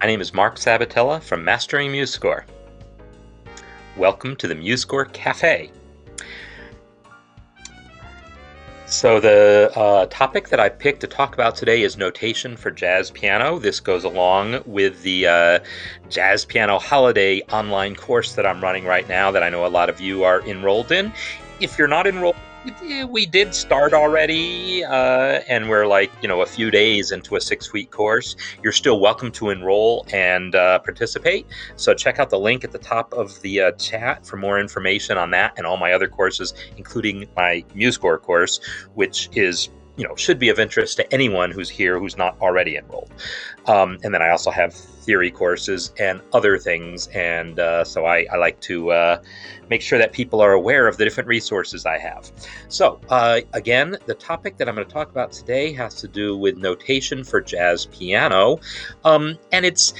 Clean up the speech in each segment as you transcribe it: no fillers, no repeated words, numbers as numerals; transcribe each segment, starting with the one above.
My name is Marc Sabatella from Mastering MuseScore. Welcome to the MuseScore Café. So the topic that I picked to talk about today is notation for jazz piano. This goes along with the Jazz Piano Holiday online course that I'm running right now that I know a lot of you are enrolled in. If you're not enrolled, we did start already, and we're a few days into a 6-week course. You're still welcome to enroll and participate. So check out the link at the top of the chat for more information on that and all my other courses, including my MuseScore course, which is should be of interest to anyone who's here who's not already enrolled. And then I also have theory courses and other things, and so I like to make sure that people are aware of the different resources I have. So again, the topic that I'm going to talk about today has to do with notation for jazz piano, and it's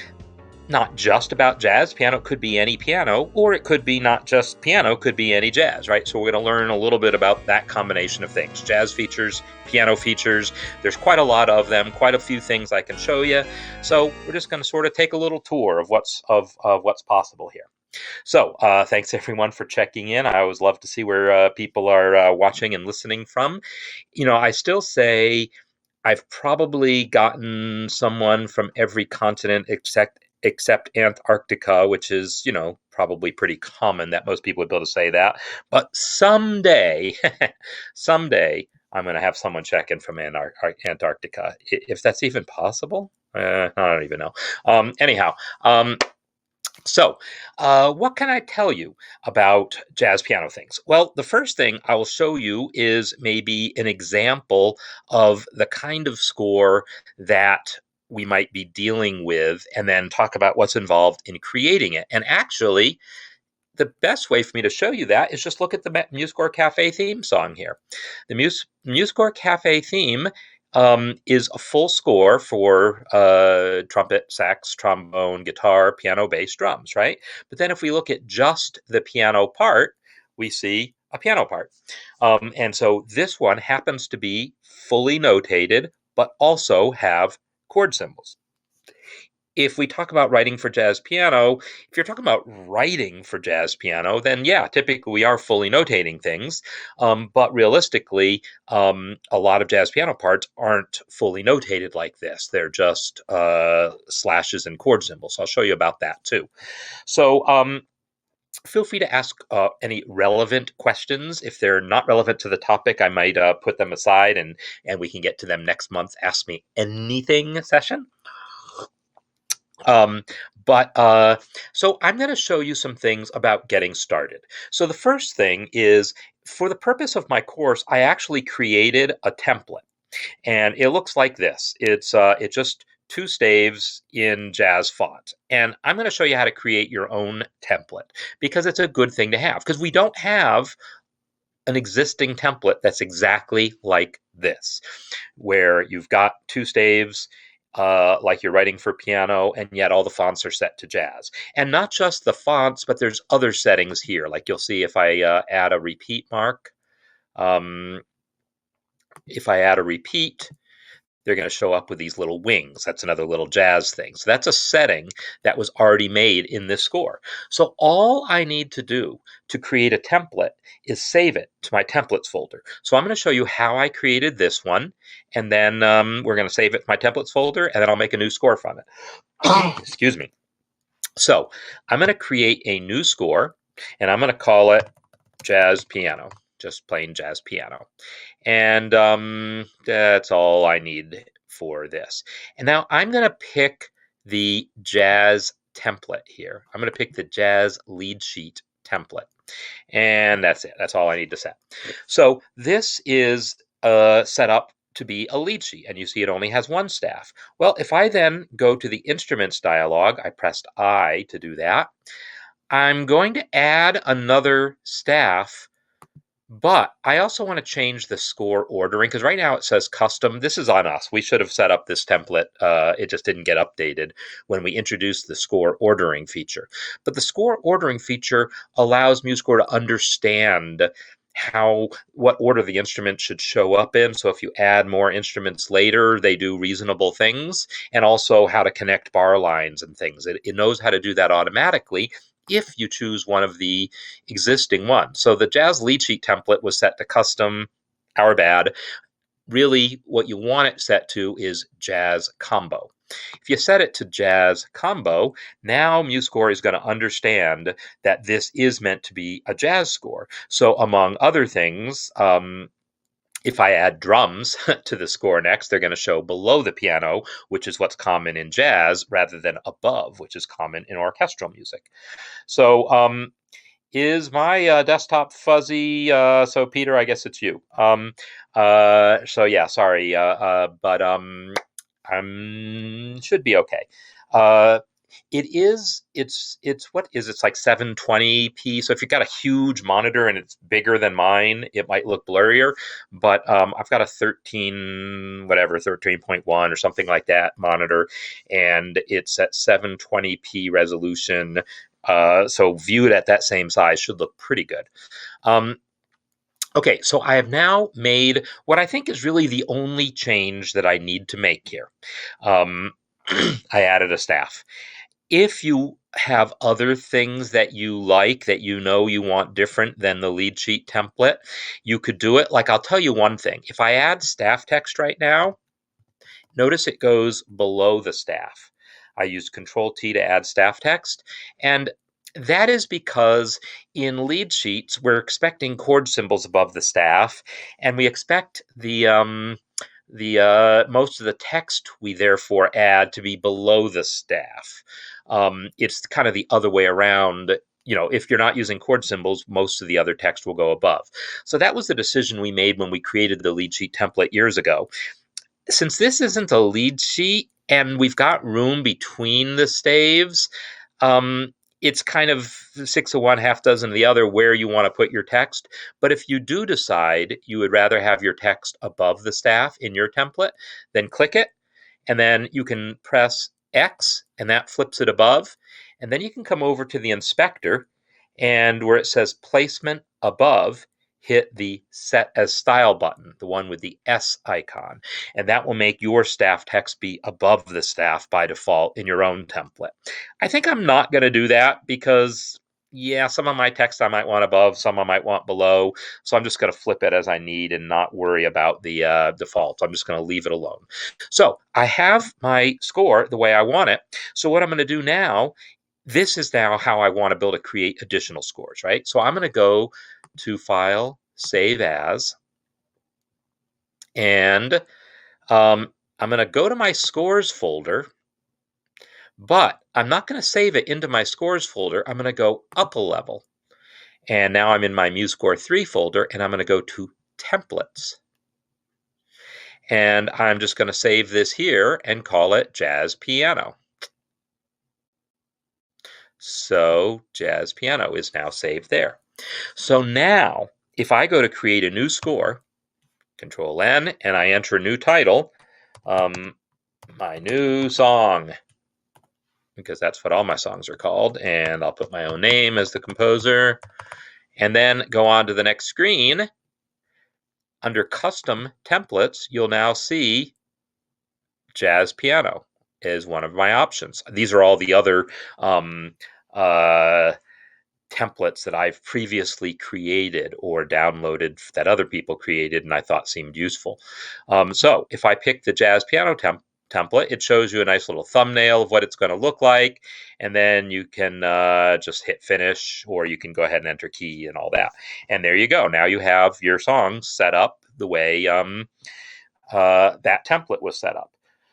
not just about jazz. Piano could be any piano, or it could be not just piano, could be any jazz, right? So we're going to learn a little bit about that combination of things. Jazz features, piano features. There's quite a lot of them, quite a few things I can show you. So we're just going to sort of take a little tour of what's possible here. So thanks everyone for checking in. I always love to see where people are watching and listening from. I still say I've probably gotten someone from every continent except Antarctica, which is, probably pretty common that most people would be able to say that. But someday, I'm going to have someone check in from Antarctica, if that's even possible. I don't even know. So what can I tell you about jazz piano things? Well, the first thing I will show you is maybe an example of the kind of score that we might be dealing with, and then talk about what's involved in creating it. And actually, the best way for me to show you that is just look at the MuseScore Café theme song here. The MuseScore Café theme is a full score for trumpet, sax, trombone, guitar, piano, bass, drums, right? But then if we look at just the piano part, we see a piano part. And so this one happens to be fully notated, but also have chord symbols. If we talk about writing for jazz piano, if you're talking about writing for jazz piano, then yeah, typically we are fully notating things. But realistically, a lot of jazz piano parts aren't fully notated like this. They're just slashes and chord symbols. I'll show you about that too. So feel free to ask any relevant questions. If they're not relevant to the topic, I might put them aside and we can get to them next month's Ask Me Anything session. So I'm going to show you some things about getting started. So the first thing is, for the purpose of my course, I actually created a template, and it looks like this. It's just 2 staves in jazz font, and I'm going to show you how to create your own template, because it's a good thing to have, because we don't have an existing template that's exactly like this, where you've got 2 staves like you're writing for piano, and yet all the fonts are set to jazz. And not just the fonts, but there's other settings here. Like you'll see if I add a repeat mark, if I add a repeat, they're going to show up with these little wings. That's another little jazz thing. So that's a setting that was already made in this score. So all I need to do to create a template is save it to my templates folder. So I'm going to show you how I created this one, and then we're going to save it to my templates folder, and then I'll make a new score from it. Excuse me. So I'm going to create a new score, and I'm going to call it Jazz Piano. Just plain jazz piano. And that's all I need for this. And now I'm going to pick the jazz template here. I'm going to pick the jazz lead sheet template. And that's it. That's all I need to set. So this is set up to be a lead sheet, and you see it only has 1 staff. Well, if I then go to the instruments dialog, I pressed I to do that, I'm going to add another staff. But I also want to change the score ordering, because right now it says custom. This is on us. We should have set up this template. It just didn't get updated when we introduced the score ordering feature. But the score ordering feature allows MuseScore to understand what order the instruments should show up in. So if you add more instruments later, they do reasonable things, and also how to connect bar lines and things. It knows how to do that automatically if you choose one of the existing ones. So the Jazz lead sheet template was set to custom. Our bad. Really, what you want it set to is Jazz Combo. If you set it to Jazz Combo, now MuseScore is going to understand that this is meant to be a jazz score. So among other things, if I add drums to the score next, they're going to show below the piano, which is what's common in jazz, rather than above, which is common in orchestral music. So is my desktop fuzzy? So Peter, I guess it's you. So yeah, sorry, but should be okay. It's what is it's like 720p. So if you've got a huge monitor and it's bigger than mine, it might look blurrier. But I've got a 13.1 or something like that monitor, and it's at 720p resolution. So viewed at that same size should look pretty good. Okay, so I have now made what I think is really the only change that I need to make here. I added a staff. If you have other things that you like that you know you want different than the lead sheet template, you could do it. Like, I'll tell you one thing. If I add staff text right now, notice it goes below the staff. I used Control T to add staff text, and that is because in lead sheets we're expecting chord symbols above the staff, and we expect the most of the text we therefore add to be below the staff. It's kind of the other way around. If you're not using chord symbols, most of the other text will go above. So that was the decision we made when we created the lead sheet template years ago. Since this isn't a lead sheet and we've got room between the staves, it's kind of 6 of one, half dozen of the other where you want to put your text. But if you do decide you would rather have your text above the staff in your template, then click it, and then you can press X, and that flips it above. And then you can come over to the inspector, and where it says placement above, hit the Set as Style button, the one with the S icon, and that will make your staff text be above the staff by default in your own template. I think I'm not going to do that because, yeah, some of my text I might want above, some I might want below, so I'm just going to flip it as I need and not worry about the default. I'm just going to leave it alone. So I have my score the way I want it. So what I'm going to do now, this is now how I want to be able to create additional scores, right? So I'm going to go to File, Save As, and I'm going to go to my Scores folder, but I'm not going to save it into my Scores folder. I'm going to go up a level, and now I'm in my MuseScore 3 folder, and I'm going to go to Templates. And I'm just going to save this here and call it Jazz Piano. So Jazz Piano is now saved there. So now, if I go to create a new score, Control N, and I enter a new title, my new song, because that's what all my songs are called, and I'll put my own name as the composer, and then go on to the next screen. Under Custom Templates, you'll now see Jazz Piano is one of my options. These are all the other templates that I've previously created or downloaded that other people created and I thought seemed useful. So if I pick the Jazz Piano template, it shows you a nice little thumbnail of what it's going to look like, and then you can just hit finish, or you can go ahead and enter key and all that. And there you go. Now you have your songs set up the way that template was set up.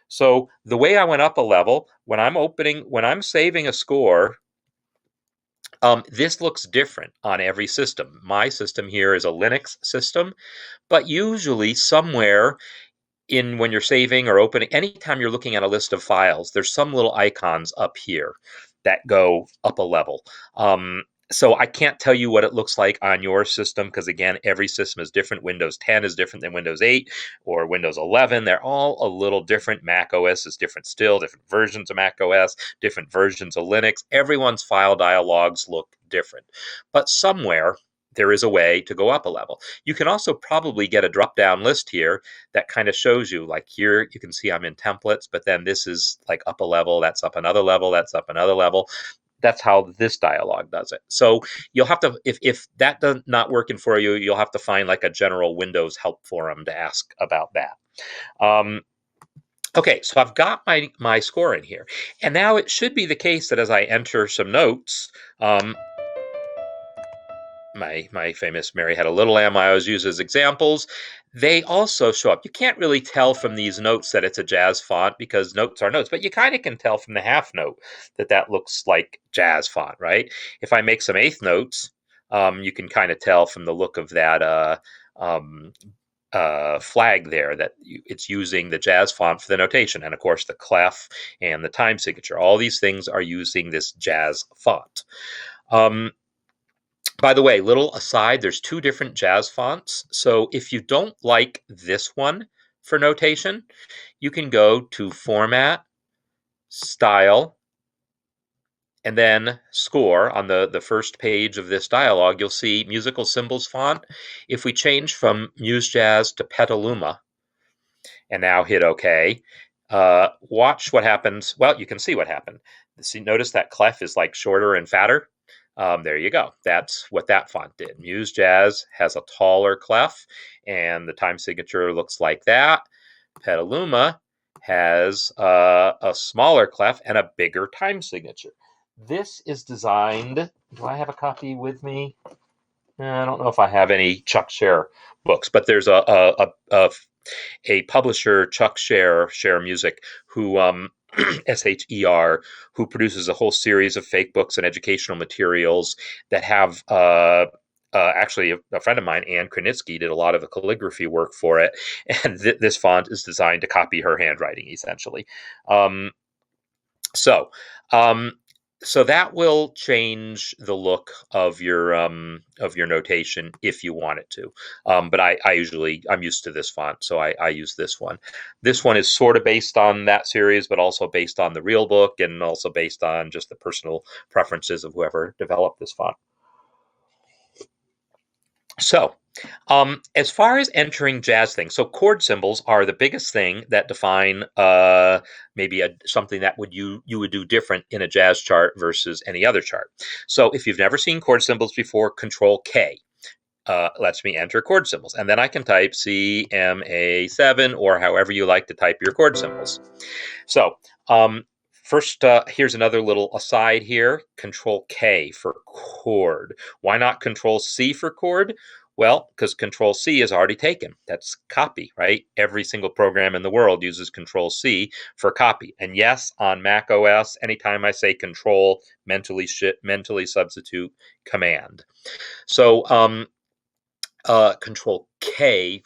So the way I went up a level, when I'm saving a score, this looks different on every system. My system here is a Linux system, but usually somewhere when you're saving or opening, anytime you're looking at a list of files, there's some little icons up here that go up a level. So I can't tell you what it looks like on your system because, again, every system is different. Windows 10 is different than Windows 8 or Windows 11. They're all a little different. Mac OS is different still, different versions of Mac OS, different versions of Linux. Everyone's file dialogues look different. But somewhere there is a way to go up a level. You can also probably get a drop-down list here that kind of shows you, like here, you can see I'm in templates, but then this is like up a level, that's up another level, that's up another level. That's how this dialogue does it. So you'll have to, if that does not working for you, you'll have to find like a general Windows help forum to ask about that. Okay, so I've got my score in here, and now it should be the case that as I enter some notes, my famous Mary Had a Little Lamb I always use as examples, they also show up. You can't really tell from these notes that it's a jazz font because notes are notes, but you kind of can tell from the half note that that looks like jazz font, right? If I make some eighth notes, you can kind of tell from the look of that flag there that it's using the jazz font for the notation. And of course, the clef and the time signature, all these things are using this jazz font. By the way, little aside, there's two different jazz fonts. So if you don't like this one for notation, you can go to Format, Style, and then Score. On the first page of this dialog, you'll see Musical Symbols font. If we change from MuseJazz to Petaluma, and now hit OK, watch what happens. Well, you can see what happened. See, notice that clef is like shorter and fatter. There you go. That's what that font did. MuseJazz has a taller clef, and the time signature looks like that. Petaluma has a smaller clef and a bigger time signature. This is designed. Do I have a copy with me? I don't know if I have any Chuck Scher books, but there's a publisher, Chuck Scher Music, who Sher, who produces a whole series of fake books and educational materials that have actually a friend of mine, Ann Kranitsky, did a lot of the calligraphy work for it, and this font is designed to copy her handwriting, essentially. So that will change the look of your notation if you want it to. But I'm used to this font, so I use this one. This one is sort of based on that series, but also based on the real book, and also based on just the personal preferences of whoever developed this font. So, as far as entering jazz things, so chord symbols are the biggest thing that define maybe something that you would do different in a jazz chart versus any other chart. So if you've never seen chord symbols before, Control K lets me enter chord symbols, and then I can type CMA7 or however you like to type your chord symbols. So first, here's another little aside here. Control K for chord. Why not Control C for chord? Well, because Control C is already taken. That's copy, right? Every single program in the world uses Control C for copy. And yes, on Mac OS, anytime I say Control, mentally substitute Command. So Control K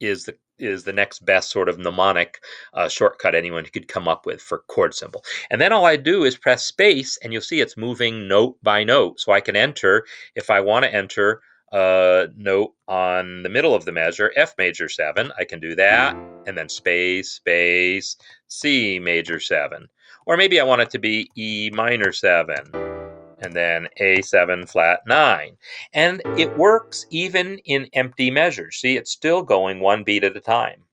is the next best sort of mnemonic shortcut anyone could come up with for chord symbol. And then all I do is press space, and you'll see it's moving note by note. So I can enter, if I want to enter a note on the middle of the measure, F major 7, I can do that, and then space, space, C major 7. Or maybe I want it to be E minor 7. And then A7 flat 9. And it works even in empty measures. See, it's still going one beat at a time.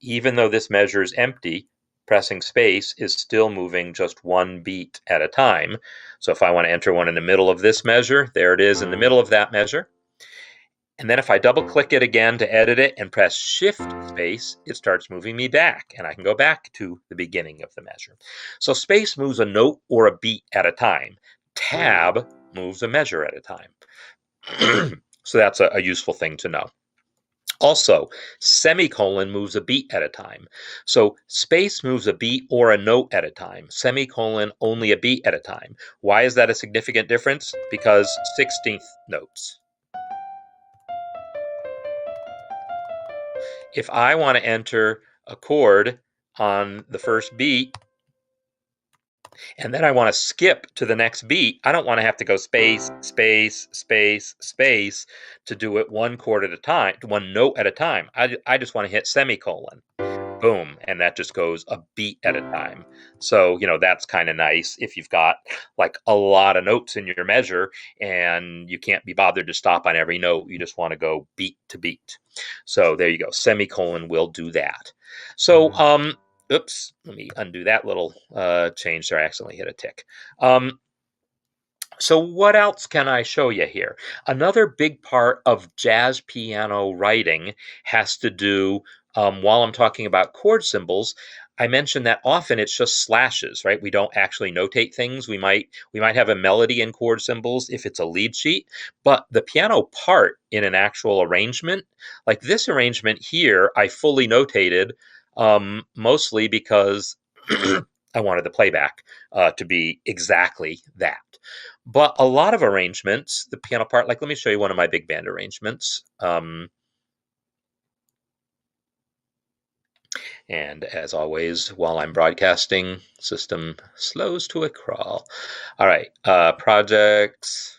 Even though this measure is empty, pressing space is still moving just one beat at a time. So if I want to enter one in the middle of this measure, there it is in the middle of that measure. And then if I double click it again to edit it and press shift space, it starts moving me back, and I can go back to the beginning of the measure. So space moves a note or a beat at a time. Tab moves a measure at a time. So that's a useful thing to know. Also, semicolon moves a beat at a time. So space moves a beat or a note at a time. Semicolon only a beat at a time. Why is that a significant difference? Because 16th notes. If I want to enter a chord on the first beat, and then I want to skip to the next beat, I don't want to have to go space, space, space, space to do it one chord at a time, one note at a time. I just want to hit semicolon. boom, and that just goes a beat at a time. So, that's kind of nice if you've got like a lot of notes in your measure and you can't be bothered to stop on every note. You just want to go beat to beat. So there you go. Semicolon will do that. So, oops, let me undo that little change there. I accidentally hit a tick. So what else can I show you here? Another big part of jazz piano writing has to do, while I'm talking about chord symbols, I mentioned that often it's just slashes, right? We don't actually notate things. We might have a melody in chord symbols if it's a lead sheet, but the piano part in an actual arrangement, like this arrangement here, I fully notated, mostly because I wanted the playback to be exactly that. But a lot of arrangements, the piano part, like let me show you one of my big band arrangements. And as always, while I'm broadcasting, system slows to a crawl. All right, projects,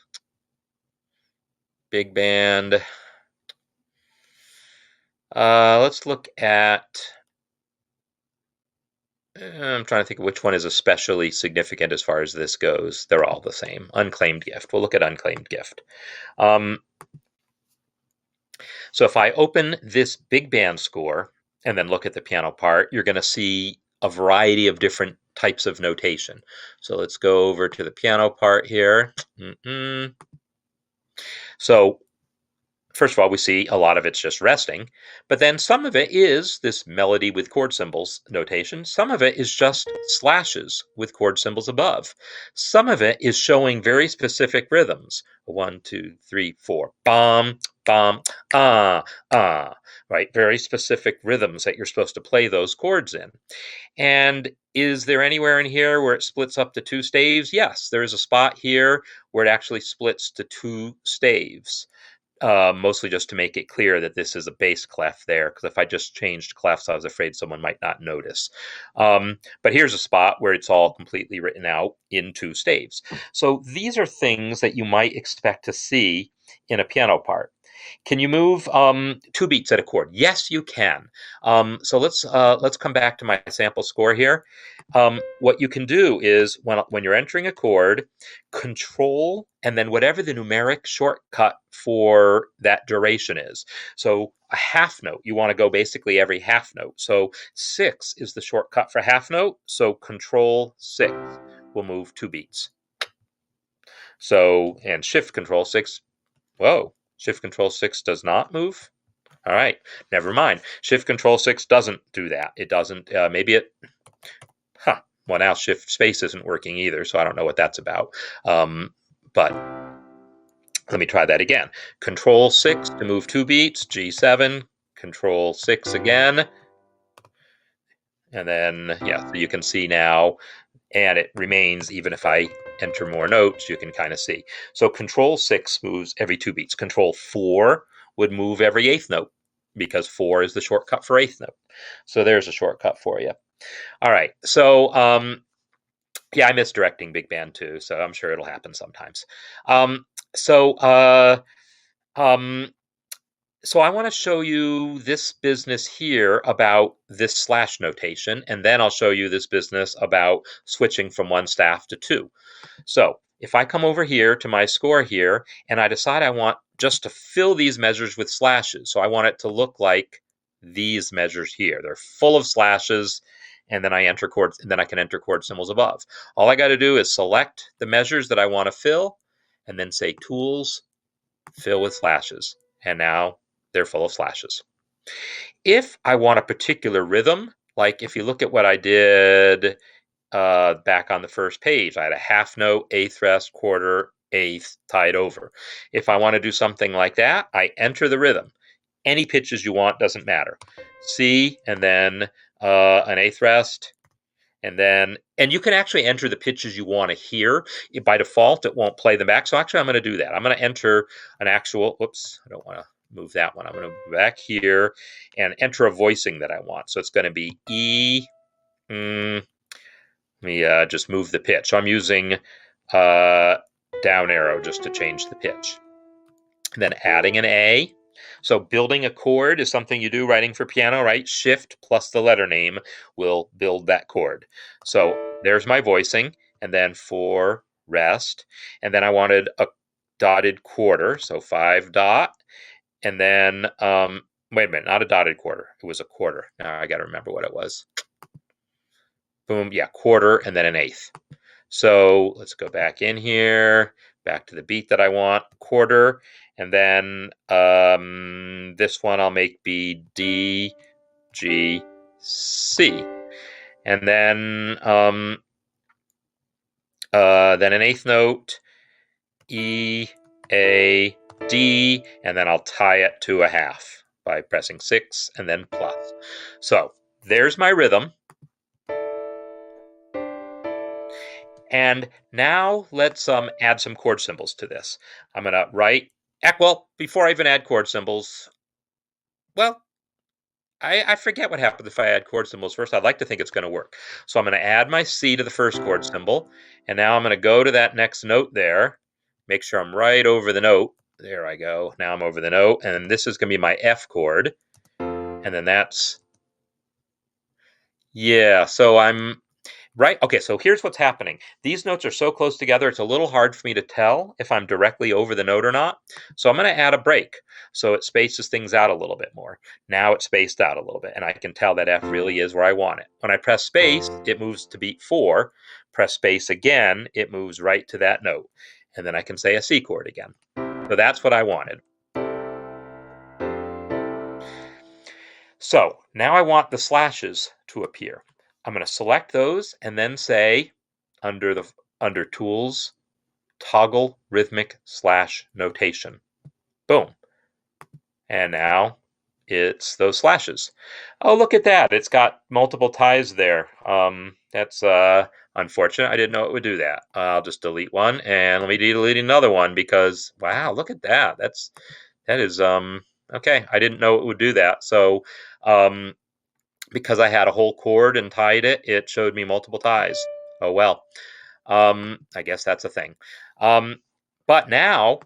big band. Let's look at, I'm trying to think of which one is especially significant as far as this goes. They're all the same. Unclaimed gift. We'll look at unclaimed gift. So if I open this big band score and then look at the piano part, you're going to see a variety of different types of notation. So let's go over to the piano part here. So first of all, we see a lot of it's just resting, but then some of it is this melody with chord symbols notation. Some of it is just slashes with chord symbols above. Some of it is showing very specific rhythms. 1, 2, 3, 4. Bum, bum, right? Very specific rhythms that you're supposed to play those chords in. And is there anywhere in here where it splits up to 2 staves? Yes, there is a spot here where it actually splits to 2 staves. Mostly just to make it clear that this is a bass clef there, because if I just changed clefs, I was afraid someone might not notice. But here's a spot where it's all completely written out in 2 staves. So these are things that you might expect to see in a piano part. Can you move 2 beats at a chord? Yes, you can. So let's come back to my sample score here. What you can do is when you're entering a chord, control and then whatever the numeric shortcut for that duration is. So a half note, you want to go basically every half note. So 6 is the shortcut for half note. So control 6 will move 2 beats. So, and shift control 6, whoa, shift control 6 does not move. All right, never mind. Shift control 6 doesn't do that. It doesn't, maybe it, well, now shift space isn't working either, so I don't know what that's about. But let me try that again. Control 6 to move 2 beats, G7, Control 6 again. And then, yeah, so you can see now, and it remains even if I enter more notes, you can kind of see. So Control 6 moves every 2 beats. Control 4 would move every 8th note, because 4 is the shortcut for 8th note. So there's a shortcut for you. All right, so yeah, I miss directing big band too, so I'm sure it'll happen sometimes. So I want to show you this business here about this slash notation, and then I'll show you this business about switching from 1 staff to 2. So if I come over here to my score here, and I decide I want just to fill these measures with slashes, so I want it to look like these measures here. They're full of slashes, and then I enter chords, and then I can enter chord symbols above. All I got to do is select the measures that I want to fill, and then say Tools, Fill with Slashes. And now they're full of slashes. If I want a particular rhythm, like if you look at what I did back on the first page, I had a half note, 8th rest, quarter, 8th, tied over. If I want to do something like that, I enter the rhythm. Any pitches you want, doesn't matter. C, and then an 8th rest, and you can actually enter the pitches you want to hear. By default, it won't play them back. So actually, I'm going to do that. I'm going to enter an actual, whoops, I don't want to move that one. I'm going to go back here and enter a voicing that I want. So it's going to be E. Let me just move the pitch. So I'm using down arrow just to change the pitch. And then adding an A. So building a chord is something you do writing for piano, right? Shift plus the letter name will build that chord. So there's my voicing, and then 4 rest, and then I wanted a dotted quarter, so 5 dot, and then wait a minute, not a dotted quarter. It was a quarter. Now I got to remember what it was. Boom, yeah, quarter, and then an eighth. So let's go back in here, back to the beat that I want, quarter, and then this one I'll make be D, G, C, and then an eighth note, E, A, D, and then I'll tie it to a half by pressing 6 and then plus. So there's my rhythm. And now let's add some chord symbols to this. I'm going to write, well, before I even add chord symbols, well, I forget what happens if I add chord symbols first. I'd like to think it's going to work. So I'm going to add my C to the first chord symbol, and now I'm going to go to that next note there, make sure I'm right over the note. There I go. Now I'm over the note, and this is going to be my F chord, and then that's, yeah, so I'm right. Okay, so here's what's happening. These notes are so close together, it's a little hard for me to tell if I'm directly over the note or not. So I'm going to add a break so it spaces things out a little bit more. Now it's spaced out a little bit, and I can tell that F really is where I want it. When I press space, it moves to beat 4. Press space again, it moves right to that note. And then I can say a C chord again. So that's what I wanted. So now I want the slashes to appear. I'm going to select those and then say under Tools, Toggle Rhythmic / Notation. Boom. And now it's those slashes. Oh, look at that. It's got multiple ties there. That's unfortunate. I didn't know it would do that. I'll just delete one, and let me delete another one because, wow, look at that. That is okay. I didn't know it would do that. So because I had a whole chord and tied it, it showed me multiple ties. Oh well. I guess that's a thing. But now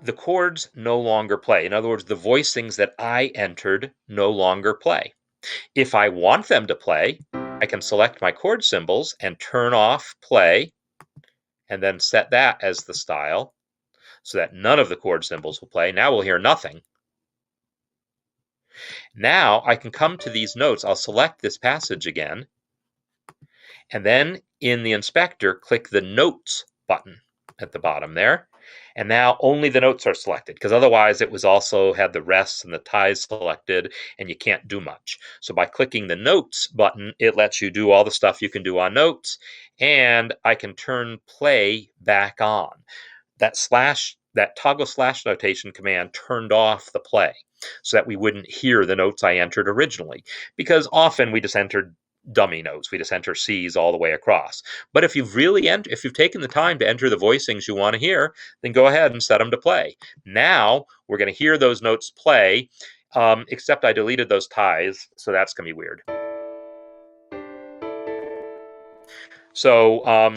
the chords no longer play. In other words, the voicings that I entered no longer play. If I want them to play, I can select my chord symbols and turn off play, and then set that as the style so that none of the chord symbols will play. Now we'll hear nothing. Now I can come to these notes. I'll select this passage again, and then in the inspector, click the Notes button at the bottom there. And now only the notes are selected, because otherwise it was also had the rests and the ties selected, and you can't do much. So by clicking the Notes button, it lets you do all the stuff you can do on notes, and I can turn play back on. That toggle / notation command turned off the play so that we wouldn't hear the notes I entered originally, because often we just entered dummy notes. We just enter C's all the way across. But if you've taken the time to enter the voicings you want to hear, then go ahead and set them to play. Now we're going to hear those notes play, except I deleted those ties, so that's going to be weird. So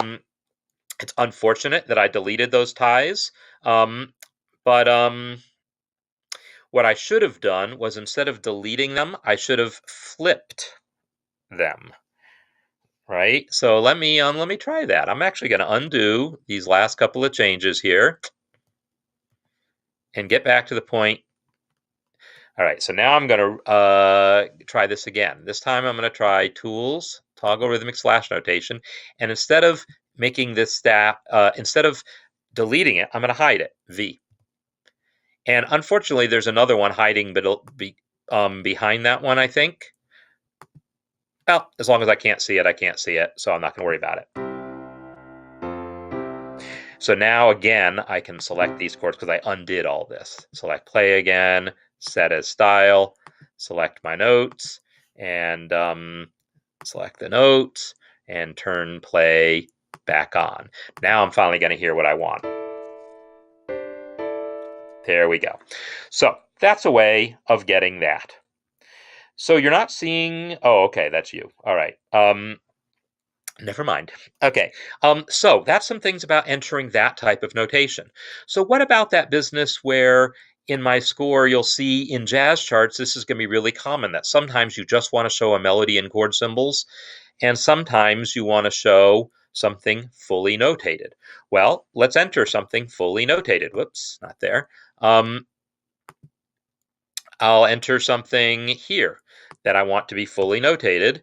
it's unfortunate that I deleted those ties, but what I should have done was, instead of deleting them, I should have flipped them. Right? So let me try that. I'm actually going to undo these last couple of changes here and get back to the point. All right, so now I'm going to try this again. This time I'm going to try Tools, Toggle Rhythmic / Notation, and instead of making this instead of deleting it, I'm going to hide it, V. And unfortunately, there's another one hiding behind that one, I think. Well, as long as I can't see it, I can't see it, so I'm not going to worry about it. So now, again, I can select these chords because I undid all this. Select play again, set as style, select my notes, and select the notes, and turn play back on. Now I'm finally going to hear what I want. There we go. So that's a way of getting that. So you're not seeing, oh, okay, that's you. All right. Never mind. Okay, so that's some things about entering that type of notation. So what about that business where in my score you'll see in jazz charts, this is going to be really common that sometimes you just want to show a melody and chord symbols, and sometimes you want to show something fully notated. Well, let's enter something fully notated. Whoops, not there. I'll enter something here that I want to be fully notated,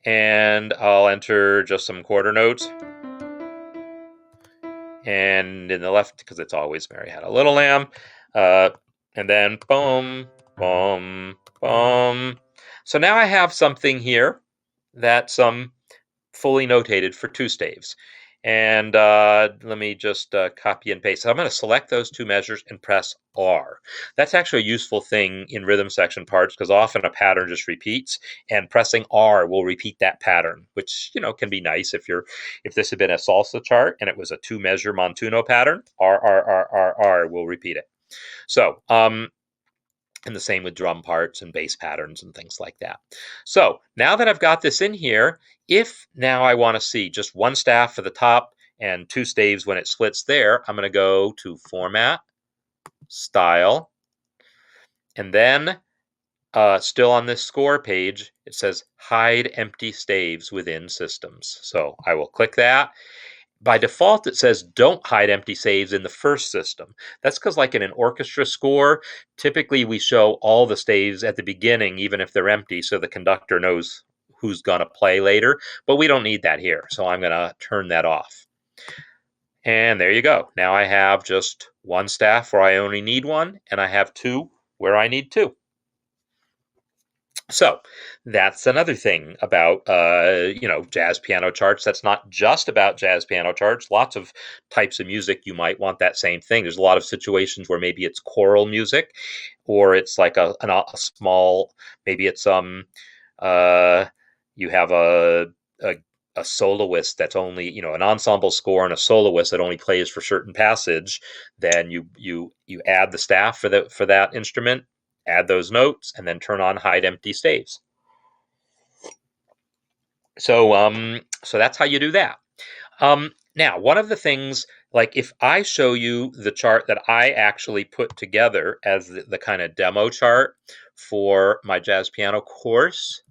and I'll enter just some quarter notes. And in the left, because it's always Mary Had a Little Lamb, and then boom, boom, boom. So now I have something here that's fully notated for two staves. And let me just copy and paste. So I'm going to select those two measures and press R. That's actually a useful thing in rhythm section parts because often a pattern just repeats, and pressing R will repeat that pattern, which can be nice if this had been a salsa chart and it was a two-measure Montuno pattern. R R R R R will repeat it. So and the same with drum parts and bass patterns and things like that. So now that I've got this in here, if now I want to see just one staff for the top and two staves when it splits there, I'm going to go to Format, Style, and then still on this score page, it says Hide Empty Staves Within Systems. So I will click that. By default, it says don't hide empty saves in the first system. That's because like in an orchestra score, typically we show all the staves at the beginning, even if they're empty, so the conductor knows who's going to play later. But we don't need that here, so I'm going to turn that off. And there you go. Now I have just one staff where I only need one, and I have two where I need two. So that's another thing about jazz piano charts. That's not just about jazz piano charts. Lots of types of music you might want that same thing. There's a lot of situations where maybe it's choral music, or it's like a small, maybe it's you have a soloist that's only an ensemble score and a soloist that only plays for certain passage. Then you add the staff for that instrument, add those notes, and then turn on hide empty staves. So that's how you do that. Now, one of the things, like if I show you the chart that I actually put together as the kind of demo chart for my jazz piano course,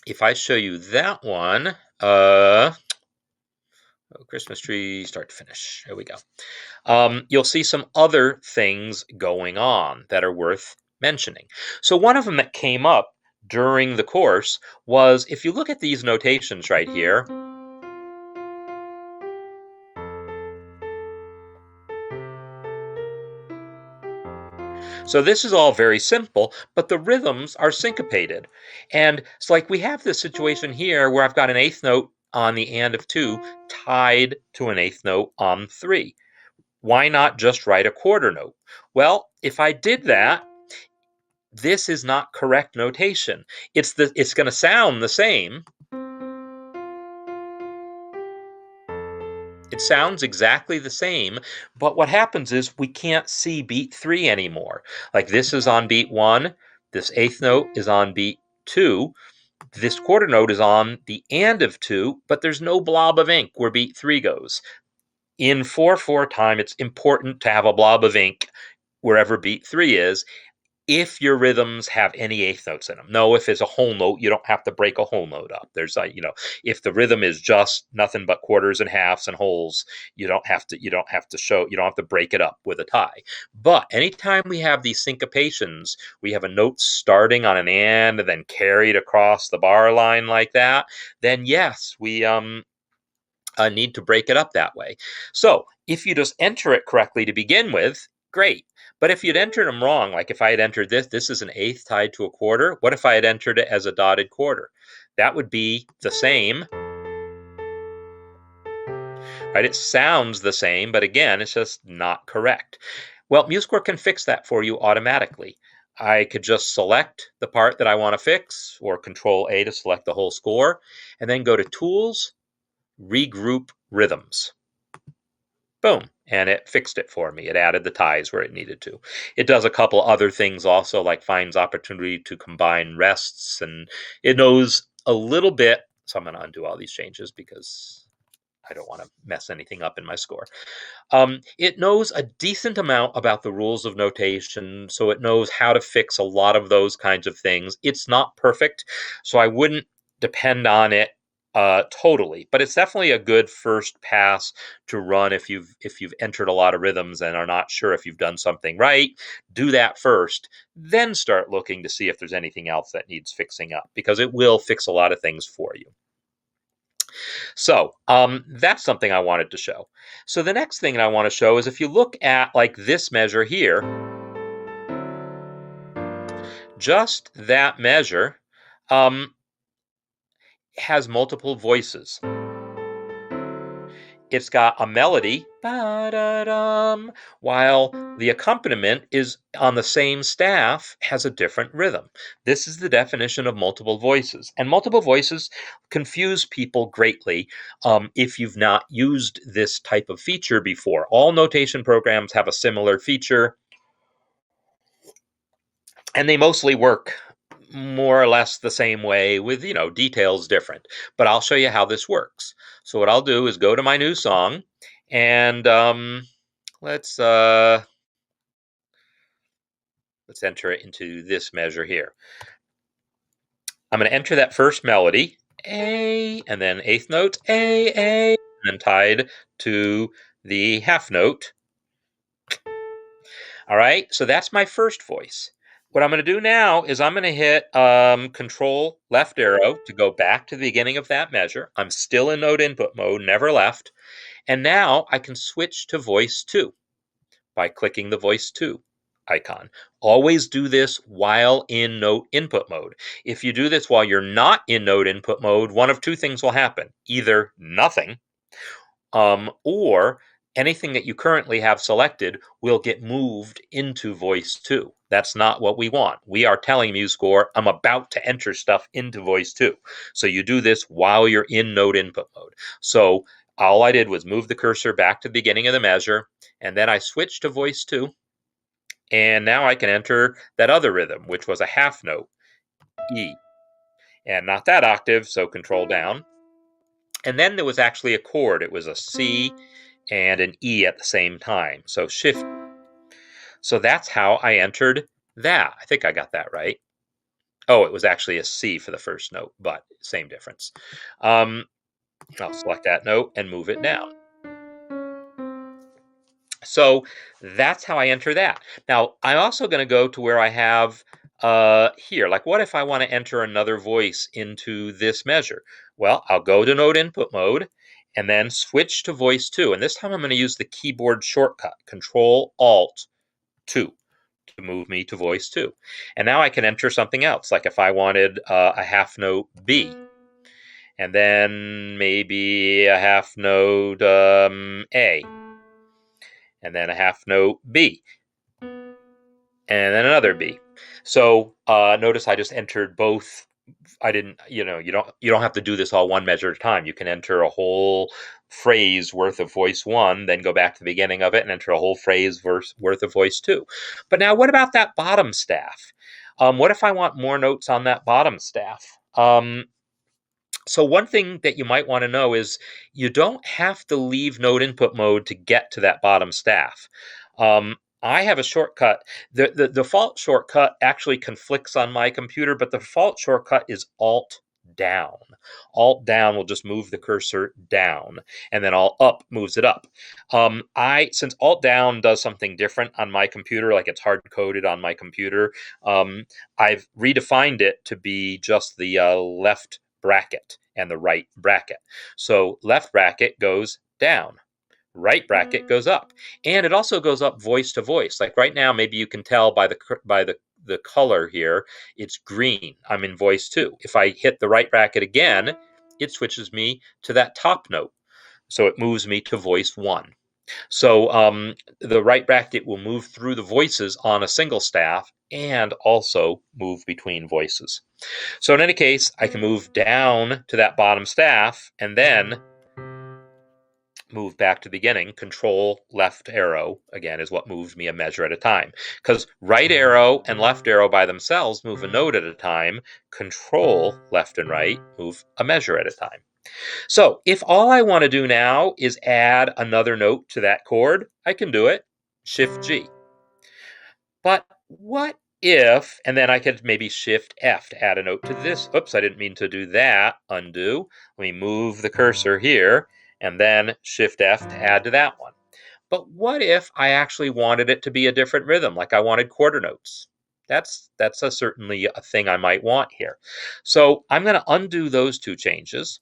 if I show you that one, Christmas tree, start to finish. There we go. You'll see some other things going on that are worth mentioning. So one of them that came up during the course was, if you look at these notations right here, so this is all very simple, but the rhythms are syncopated. And it's like we have this situation here where I've got an eighth note on the and of 2 tied to an eighth note on 3. Why not just write a quarter note? Well, if I did that, this is not correct notation. It's going to sound the same. It sounds exactly the same, but what happens is we can't see beat 3 anymore. Like this is on beat 1, this eighth note is on beat 2, this quarter note is on the and of 2, but there's no blob of ink where beat 3 goes. In 4/4 time, it's important to have a blob of ink wherever beat 3 is, if your rhythms have any eighth notes in them. No, if it's a whole note, you don't have to break a whole note up. There's if the rhythm is just nothing but quarters and halves and wholes, you don't have to break it up with a tie. But anytime we have these syncopations, we have a note starting on an and then carried across the bar line like that, then yes, we need to break it up that way. So if you just enter it correctly to begin with, great. But if you'd entered them wrong, like if I had entered this is an eighth tied to a quarter. What if I had entered it as a dotted quarter? That would be the same, right? It sounds the same, but again, it's just not correct. Well, MuseScore can fix that for you automatically. I could just select the part that I want to fix, or Control A to select the whole score, and then go to Tools, Regroup Rhythms. Boom, and it fixed it for me. It added the ties where it needed to. It does a couple other things also, like finds opportunity to combine rests, and it knows a little bit, so I'm going to undo all these changes because I don't want to mess anything up in my score. It knows a decent amount about the rules of notation, so it knows how to fix a lot of those kinds of things. It's not perfect, so I wouldn't depend on it totally, but it's definitely a good first pass to run if you've entered a lot of rhythms and are not sure if you've done something right. Do that first, then start looking to see if there's anything else that needs fixing up, because it will fix a lot of things for you. So that's something I wanted to show. So the next thing I want to show is if you look at like this measure here, just that measure has multiple voices. It's got a melody, while the accompaniment is on the same staff, has a different rhythm. This is the definition of multiple voices. And multiple voices confuse people greatly if you've not used this type of feature before. All notation programs have a similar feature, and they mostly work more or less the same way with, details different. But I'll show you how this works. So what I'll do is go to my new song, and let's enter it into this measure here. I'm going to enter that first melody, A, and then eighth note, A, and then tied to the half note. All right, so that's my first voice. What I'm going to do now is I'm going to hit Control left arrow to go back to the beginning of that measure. I'm still in note input mode, never left. And now I can switch to voice 2 by clicking the voice 2 icon. Always do this while in note input mode. If you do this while you're not in note input mode, one of two things will happen. Either nothing, or anything that you currently have selected will get moved into voice 2. That's not what we want. We are telling MuseScore, I'm about to enter stuff into voice 2. So you do this while you're in note input mode. So all I did was move the cursor back to the beginning of the measure, and then I switched to voice 2. And now I can enter that other rhythm, which was a half note, E. And not that octave, so control down. And then there was actually a chord. It was a C and an E at the same time, so shift. So that's how I entered that. I think I got that right. Oh, it was actually a C for the first note, but same difference. I'll select that note and move it down. So that's how I enter that. Now, I'm also going to go to where I have here. Like, what if I want to enter another voice into this measure? Well, I'll go to note input mode and then switch to voice 2. And this time I'm going to use the keyboard shortcut, Control-Alt-2, to move me to voice 2. And now I can enter something else, like if I wanted a half note B, and then maybe a half note A, and then a half note B, and then another B. So notice I just entered both. I didn't, you don't have to do this all one measure at a time. You can enter a whole phrase worth of voice 1, then go back to the beginning of it and enter a whole phrase worth of voice 2. But now what about that bottom staff? What if I want more notes on that bottom staff? So one thing that you might want to know is you don't have to leave note input mode to get to that bottom staff. I have a shortcut. The default shortcut actually conflicts on my computer, but the default shortcut is Alt down. Alt down will just move the cursor down, and then Alt up moves it up. Since Alt down does something different on my computer, like it's hard coded on my computer, I've redefined it to be just the left bracket and the right bracket. So left bracket goes down, right bracket goes up, and it also goes up voice to voice. Like right now, maybe you can tell by the color here, it's green. I'm in voice 2. If I hit the right bracket again, it switches me to that top note. So it moves me to voice 1. So the right bracket will move through the voices on a single staff and also move between voices. So in any case, I can move down to that bottom staff and then move back to the beginning, control left arrow, again, is what moves me a measure at a time. Because right arrow and left arrow by themselves move a note at a time. Control left and right move a measure at a time. So if all I want to do now is add another note to that chord, I can do it. Shift G. But what if, and then I could maybe Shift F to add a note to this. Oops, I didn't mean to do that. Undo. Let me move the cursor here, and then Shift F to add to that one. But what if I actually wanted it to be a different rhythm, like I wanted quarter notes? That's certainly a thing I might want here. So I'm going to undo those two changes.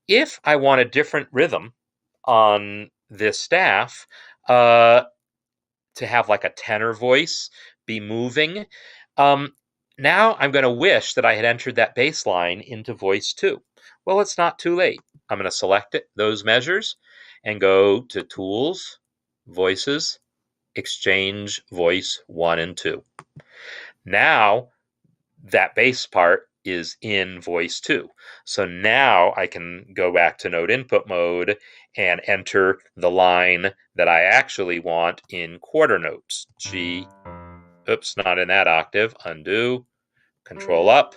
If I want a different rhythm on this staff, to have like a tenor voice be moving, now I'm going to wish that I had entered that bass line into voice 2. Well, it's not too late. I'm going to select those measures and go to Tools, Voices, Exchange Voice 1 and 2. Now that bass part is in voice 2. So now I can go back to note input mode and enter the line that I actually want in quarter notes. G, oops, not in that octave. Undo, control up.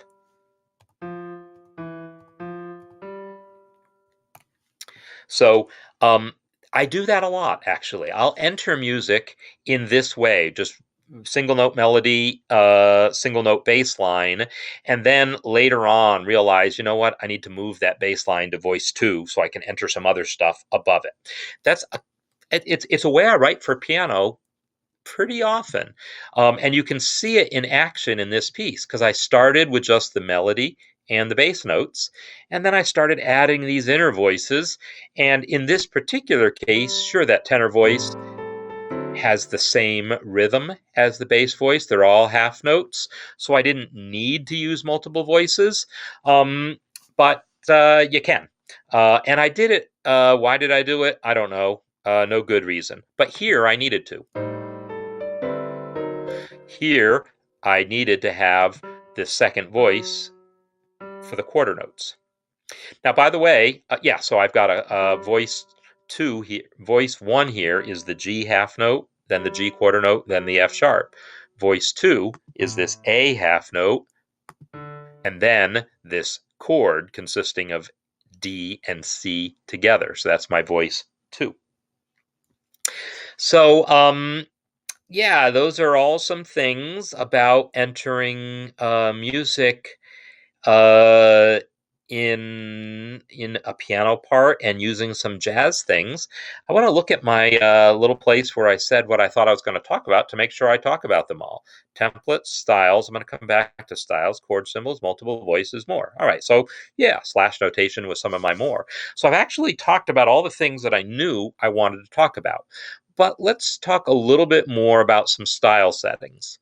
So I do that a lot, actually. I'll enter music in this way, just single note melody, single note bass line, and then later on realize, you know what, I need to move that bass line to voice 2 so I can enter some other stuff above it. It's a way I write for piano pretty often. And you can see it in action in this piece because I started with just the melody and the bass notes, and then I started adding these inner voices. And in this particular case, sure, that tenor voice has the same rhythm as the bass voice. They're all half notes, so I didn't need to use multiple voices, but you can. And I did it. Why did I do it? I don't know. No good reason. But here I needed to. Here, I needed to have this second voice for the quarter notes. Now, by the way, yeah, so I've got a voice 2 here. Voice 1 here is the G half note, then the G quarter note, then the F sharp. Voice 2 is this A half note, and then this chord consisting of D and C together. So that's my voice 2. So, yeah, those are all some things about entering music uh, in a piano part and using some jazz things. I want to look at my little place where I said what I thought I was going to talk about to make sure I talk about them all. Templates, styles. I'm going to come back to styles, chord symbols, multiple voices, more. All right, so yeah, slash notation with some of my more. So I've actually talked about all the things that I knew I wanted to talk about. But let's talk a little bit more about some style settings.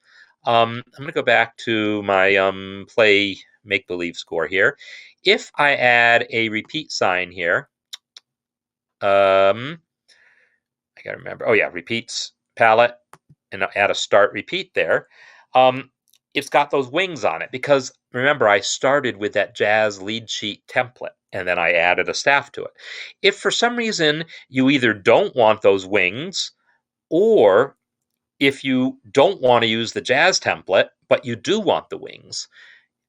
I'm going to go back to my play make-believe score here. If I add a repeat sign here, I gotta remember. Oh yeah, repeats palette, and I'll add a start repeat there. It's got those wings on it because remember I started with that jazz lead sheet template and then I added a staff to it. If for some reason you either don't want those wings, or if you don't want to use the jazz template but you do want the wings,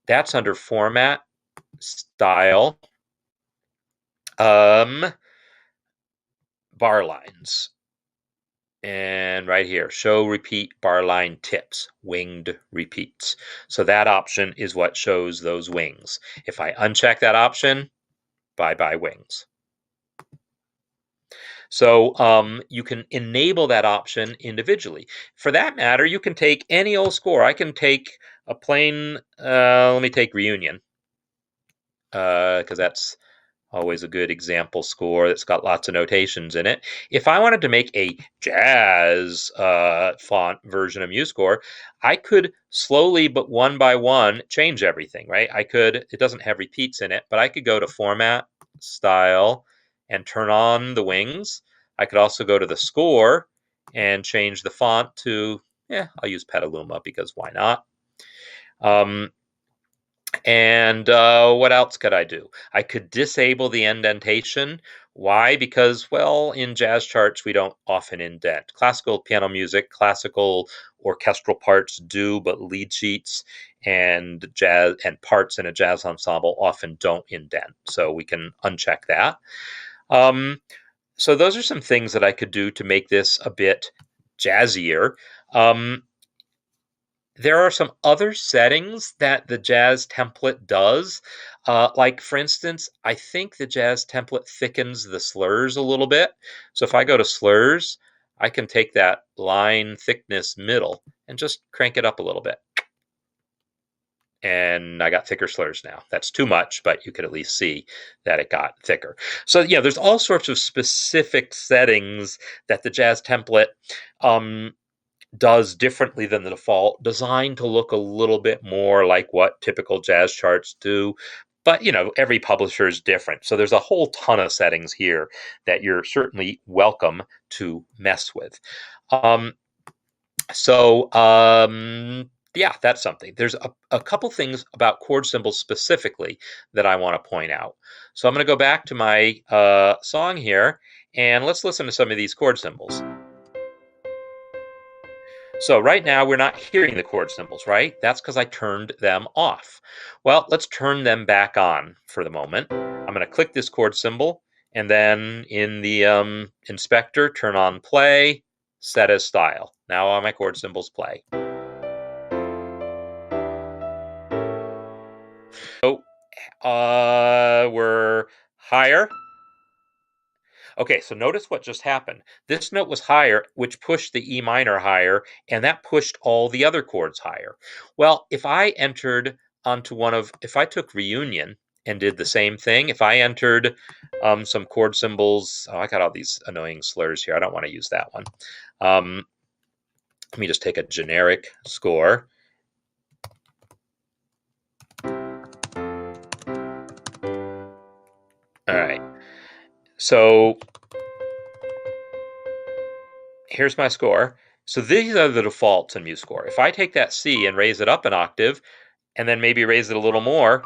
that's under Format, Style, bar lines. And right here, Show Repeat Bar Line Tips, Winged Repeats. So that option is what shows those wings. If I uncheck that option, bye-bye wings. So you can enable that option individually. For that matter, you can take any old score. I can take a plain, let me take Reunion, because that's always a good example score that's got lots of notations in it. If I wanted to make a jazz font version of MuseScore, I could slowly but one by one change everything, right? It doesn't have repeats in it, but I could go to Format, Style, and turn on the wings. I could also go to the score and change the font to, I'll use Petaluma because why not? And what else could I do? I could disable the indentation, Why? Because, well, in jazz charts, we don't often indent. Classical piano music, classical orchestral parts do, but lead sheets and jazz and parts in a jazz ensemble often don't indent. So we can uncheck that. Um, so those are some things that I could do to make this a bit jazzier. Um, there are some other settings that the jazz template does. Like, for instance, I think the jazz template thickens the slurs a little bit. So if I go to slurs, I can take that line thickness middle and just crank it up a little bit. And I got thicker slurs now. That's too much, but you could at least see that it got thicker. So yeah, there's all sorts of specific settings that the jazz template does differently than the default, designed to look a little bit more like what typical jazz charts do. But, every publisher is different. So there's a whole ton of settings here that you're certainly welcome to mess with. Yeah, that's something. There's a couple things about chord symbols specifically that I want to point out. So I'm going to go back to my song here, and let's listen to some of these chord symbols. So right now we're not hearing the chord symbols, right? That's because I turned them off. Well, let's turn them back on for the moment. I'm going to click this chord symbol, and then in the inspector, turn on play, set as style. Now all my chord symbols play. So we're higher. Okay, so notice what just happened. This note was higher, which pushed the E minor higher, and that pushed all the other chords higher. Well, if I took reunion and did the same thing, if I entered some chord symbols, I got all these annoying slurs here. I don't want to use that one. Let me just take a generic score. All right. So here's my score. So these are the defaults in MuseScore. If I take that C and raise it up an octave, and then maybe raise it a little more,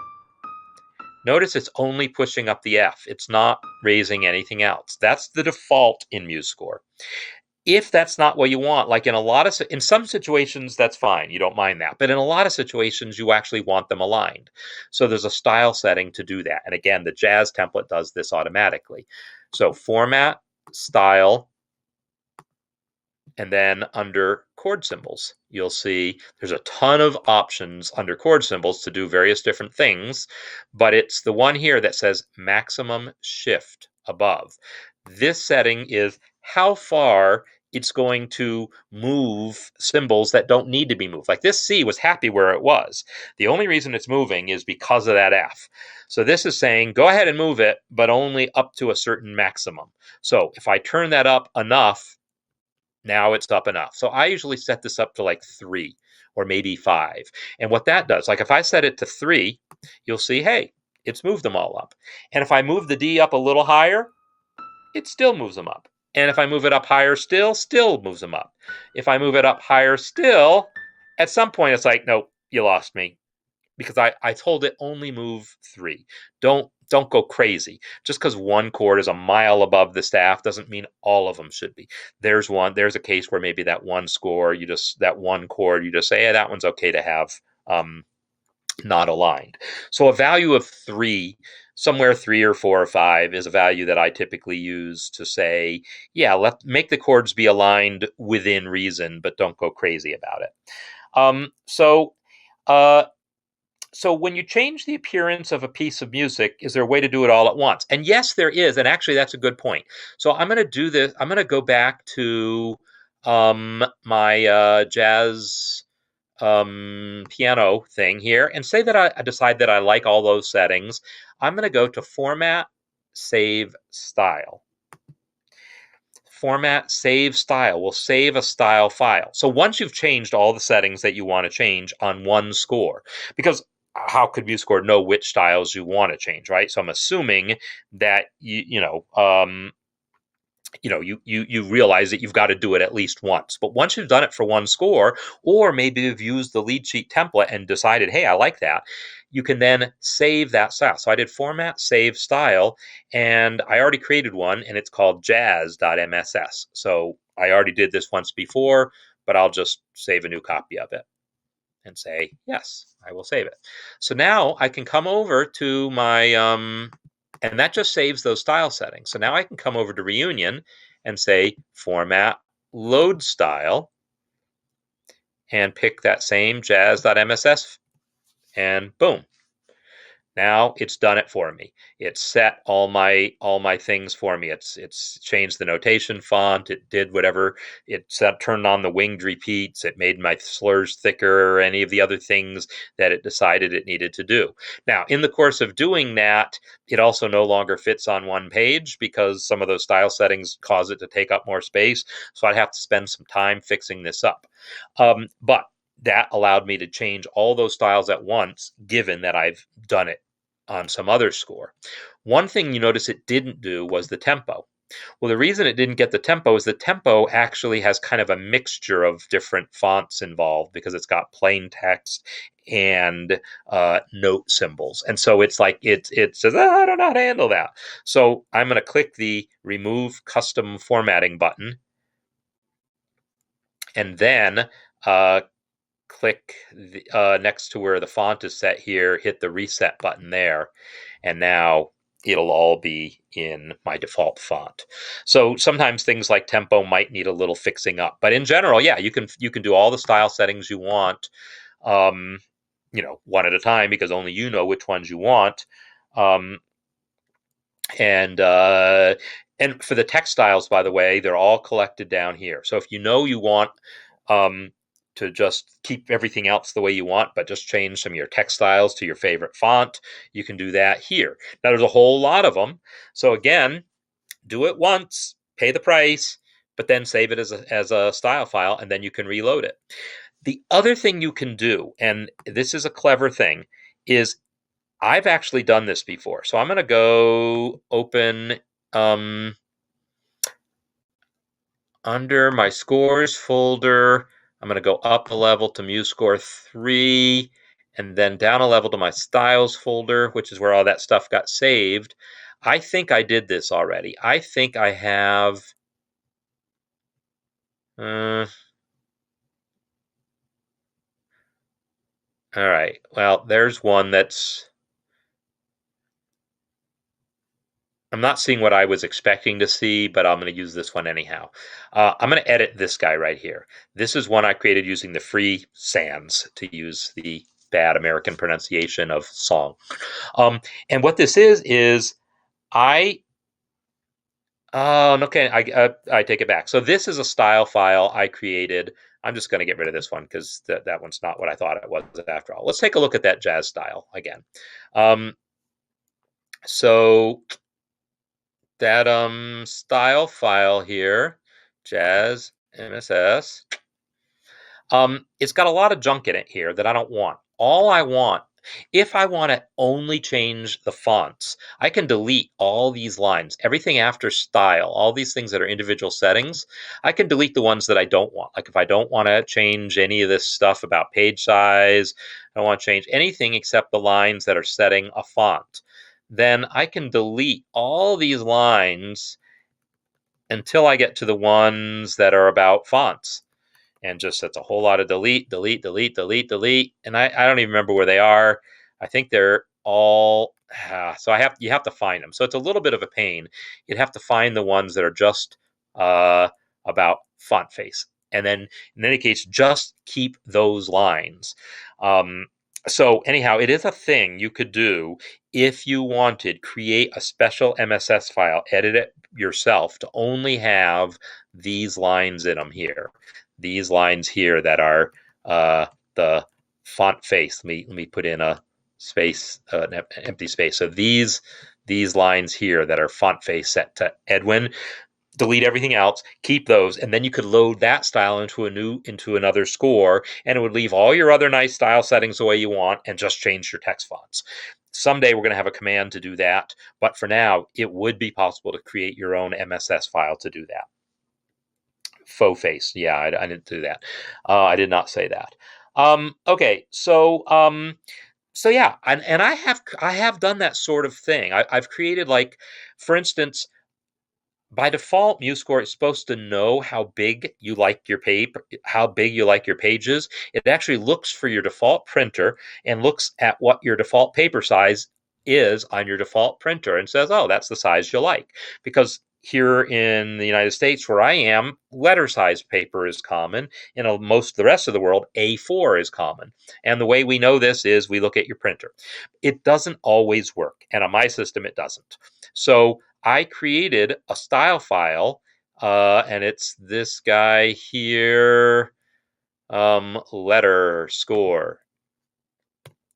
notice it's only pushing up the F. It's not raising anything else. That's the default in MuseScore. If that's not what you want, like in some situations, that's fine. You don't mind that. But in a lot of situations, you actually want them aligned. So there's a style setting to do that. And again, the jazz template does this automatically. So format, style, and then under chord symbols, you'll see there's a ton of options under chord symbols to do various different things, but it's the one here that says maximum shift above. This setting is how far it's going to move symbols that don't need to be moved. Like this C was happy where it was. The only reason it's moving is because of that F. So this is saying, go ahead and move it, but only up to a certain maximum. So if I turn that up enough, now it's up enough. So I usually set this up to like 3 or maybe 5. And what that does, like if I set it to 3, you'll see, hey, it's moved them all up. And if I move the D up a little higher, it still moves them up. And if I move it up higher still moves them up. If I move it up higher still, at some point it's like, nope, you lost me. Because I told it only move 3. Don't go crazy. Just because one chord is a mile above the staff doesn't mean all of them should be. There's a case where maybe that one chord, you just say, hey, that one's okay to have not aligned. So a value of 3, somewhere 3 or 4 or 5 is a value that I typically use to say, yeah, make the chords be aligned within reason, but don't go crazy about it. So when you change the appearance of a piece of music, is there a way to do it all at once? And yes, there is. And actually, that's a good point. So I'm going to do this. I'm going to go back to my jazz piano thing here and say that I decide that I like all those settings. I'm going to go to Format, Save Style. Format, save style. We'll save a style file. So once you've changed all the settings that you want to change on one score, because how could MuseScore know which styles you want to change, right? So I'm assuming that you realize that you've got to do it at least once. But once you've done it for one score, or maybe you've used the lead sheet template and decided, hey, I like that, you can then save that style. So I did format, save style, and I already created one, and it's called jazz.mss. So I already did this once before, but I'll just save a new copy of it and say, yes, I will save it. So now I can come over to my, and that just saves those style settings. So now I can come over to Reunion and say, format, load style, and pick that same jazz.mss, and boom. Now it's done it for me. It's set all my things for me. It's changed the notation font. It did whatever. It turned on the winged repeats. It made my slurs thicker, or any of the other things that it decided it needed to do. Now, in the course of doing that, it also no longer fits on one page because some of those style settings cause it to take up more space. So I'd have to spend some time fixing this up. But that allowed me to change all those styles at once, given that I've done it on some other score. One thing you notice it didn't do was the tempo. Well, the reason it didn't get the tempo is the tempo actually has kind of a mixture of different fonts involved because it's got plain text and note symbols. And so it's like it says, I don't know how to handle that. So I'm going to click the Remove Custom Formatting button, and then click next to where the font is set here, hit the reset button there, and now it'll all be in my default font. So sometimes things like tempo might need a little fixing up, but in general, yeah, you can do all the style settings you want, one at a time, because only you know which ones you want. And for the text styles, by the way, they're all collected down here. So if you know you want to just keep everything else the way you want, but just change some of your text styles to your favorite font, you can do that here. Now, there's a whole lot of them. So again, do it once, pay the price, but then save it as a style file, and then you can reload it. The other thing you can do, and this is a clever thing, is I've actually done this before. So I'm going to go open under my scores folder. I'm going to go up a level to MuseScore 3, and then down a level to my styles folder, which is where all that stuff got saved. I think I did this already. I think I have... all right. Well, there's one that's... I'm not seeing what I was expecting to see, but I'm going to use this one anyhow. I'm going to edit this guy right here. This is one I created using the free sans, to use the bad American pronunciation of song. And what this is I... okay, I take it back. So this is a style file I created. I'm just going to get rid of this one because that one's not what I thought it was after all. Let's take a look at that jazz style again. So that style file here, jazz MSS, it's got a lot of junk in it here that I don't want. All I want, if I want to only change the fonts, I can delete all these lines, everything after style, all these things that are individual settings. I can delete the ones that I don't want. Like if I don't want to change any of this stuff about page size, I don't want to change anything except the lines that are setting a font, then I can delete all these lines until I get to the ones that are about fonts. And just, that's a whole lot of delete, delete, delete, delete, delete. And I don't even remember where they are. I think they're all, so you have to find them. So it's a little bit of a pain. You'd have to find the ones that are just about font face. And then in any case, just keep those lines. So anyhow, it is a thing you could do if you wanted. Create a special MSS file, edit it yourself to only have these lines in them here. These lines here that are the font face. Let me put in a space, an empty space. So these lines here that are font face set to Edwin, delete everything else, keep those, and then you could load that style into another score, and it would leave all your other nice style settings the way you want and just change your text fonts. Someday we're going to have a command to do that, but for now it would be possible to create your own MSS file to do that. Faux face, yeah, I didn't do that. I did not say that. Okay, so yeah, and I have done that sort of thing. I've created, like, for instance, by default, MuseScore is supposed to know how big you like your pages. It actually looks for your default printer and looks at what your default paper size is on your default printer and says, oh, that's the size you like. Because here in the United States, where I am, letter size paper is common. In most of the rest of the world, A4 is common. And the way we know this is we look at your printer. It doesn't always work. And on my system, it doesn't. So I created a style file, and it's this guy here, letter score.